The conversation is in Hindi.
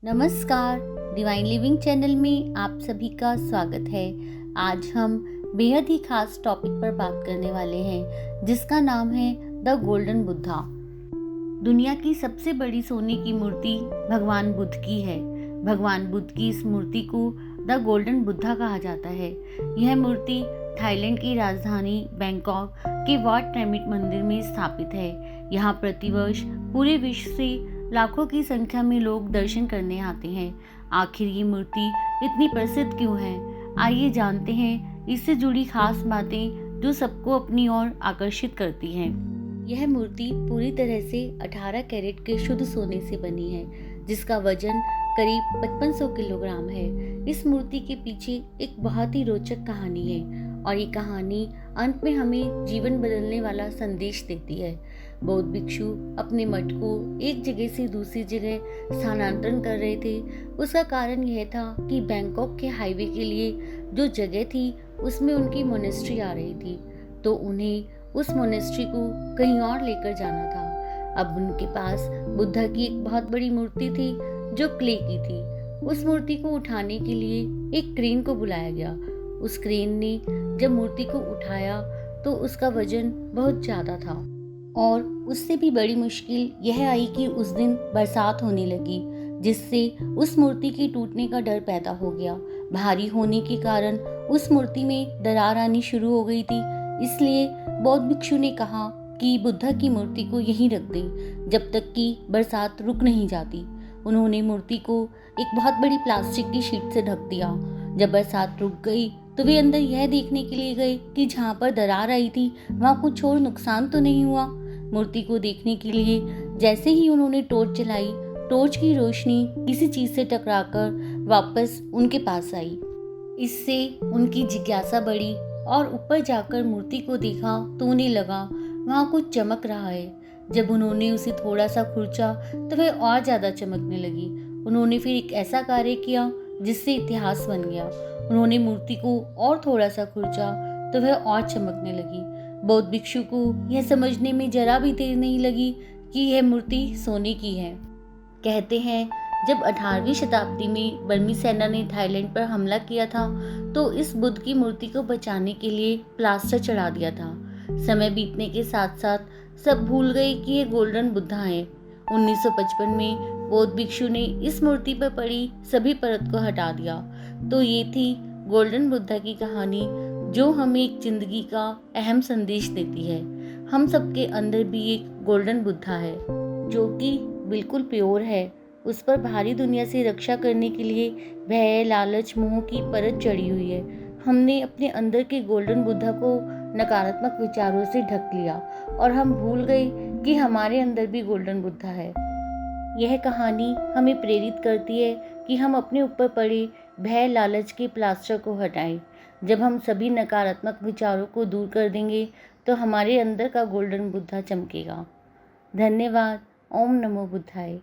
नमस्कार। डिवाइन लिविंग चैनल में आप सभी का स्वागत है। आज हम बेहद ही खास टॉपिक पर बात करने वाले हैं जिसका नाम है द गोल्डन बुद्धा। दुनिया की सबसे बड़ी सोने की मूर्ति भगवान बुद्ध की है। भगवान बुद्ध की इस मूर्ति को द गोल्डन बुद्धा कहा जाता है। यह मूर्ति थाईलैंड की राजधानी बैंकॉक के वाट पिरामिड मंदिर में स्थापित है। यहाँ प्रतिवर्ष पूरे विश्व से लाखों की संख्या में लोग दर्शन करने आते हैं। आखिर ये मूर्ति इतनी प्रसिद्ध क्यों है? आइए जानते हैं इससे जुड़ी खास बातें जो सबको अपनी ओर आकर्षित करती हैं। यह मूर्ति पूरी तरह से 18 कैरेट के शुद्ध सोने से बनी है, जिसका वजन करीब 5500 किलोग्राम है। इस मूर्ति के पीछे एक बहुत ही रोचक कहानी है और ये कहानी अंत में हमें जीवन बदलने वाला संदेश देती है। बौद्ध भिक्षु अपने मठ को एक जगह से दूसरी जगह स्थानांतरण कर रहे थे। उसका कारण यह था कि बैंकॉक के हाईवे के लिए जो जगह थी उसमें उनकी मोनेस्ट्री आ रही थी, तो उन्हें उस मोनेस्ट्री को कहीं और लेकर जाना था। अब उनके पास बुद्धा की एक बहुत बड़ी मूर्ति थी जो क्ले की थी। उस मूर्ति को उठाने के लिए एक क्रेन को बुलाया गया। उस क्रेन ने जब मूर्ति को उठाया तो उसका वजन बहुत ज़्यादा था और उससे भी बड़ी मुश्किल यह आई कि उस दिन बरसात होने लगी, जिससे उस मूर्ति के टूटने का डर पैदा हो गया। भारी होने के कारण उस मूर्ति में दरार आनी शुरू हो गई थी। इसलिए बौद्ध भिक्षु ने कहा कि बुद्धा की मूर्ति को यहीं रख दें जब तक कि बरसात रुक नहीं जाती। उन्होंने मूर्ति को एक बहुत बड़ी प्लास्टिक की शीट से ढक दिया। जब बरसात रुक गई तो वे अंदर यह देखने के लिए गए कि जहाँ पर दरार आई थी वहाँ कुछ और नुकसान तो नहीं हुआ। मूर्ति को देखने के लिए जैसे ही उन्होंने टॉर्च जलाई, टॉर्च की रोशनी किसी चीज से टकराकर वापस उनके पास आई। इससे उनकी जिज्ञासा बढ़ी और ऊपर जाकर मूर्ति को देखा तो उन्हें लगा वहाँ कुछ चमक रहा है। जब उन्होंने उसे थोड़ा सा खुरचा तो वह और ज्यादा चमकने लगी। उन्होंने फिर एक ऐसा कार्य किया जिससे इतिहास बन गया। उन्होंने मूर्ति को और थोड़ा सा खुरचा तो वह और चमकने लगी। बौद्ध भिक्षु को यह समझने में जरा भी देर नहीं लगी कि यह मूर्ति सोने की है। कहते हैं जब 18वीं शताब्दी में बर्मी सेना ने थाईलैंड पर हमला किया था तो इस बुद्ध की मूर्ति को बचाने के लिए प्लास्टर चढ़ा दिया था। समय बीतने के साथ साथ सब भूल गए कि यह गोल्डन बुद्धा है। 1955 में बौद्ध भिक्षु ने इस मूर्ति पर पड़ी सभी परत को हटा दिया। तो ये थी गोल्डन बुद्धा की कहानी, जो हमें एक जिंदगी का अहम संदेश देती है। हम सबके अंदर भी एक गोल्डन बुद्धा है जो कि बिल्कुल प्योर है। उस पर भारी दुनिया से रक्षा करने के लिए भय, लालच, मोह की परत चढ़ी हुई है। हमने अपने अंदर के गोल्डन बुद्धा को नकारात्मक विचारों से ढक लिया और हम भूल गए कि हमारे अंदर भी गोल्डन बुद्धा है। यह कहानी हमें प्रेरित करती है कि हम अपने ऊपर पड़े भय, लालच के प्लास्टर को हटाएं। जब हम सभी नकारात्मक विचारों को दूर कर देंगे तो हमारे अंदर का गोल्डन बुद्धा चमकेगा। धन्यवाद। ओम नमो बुद्धाय।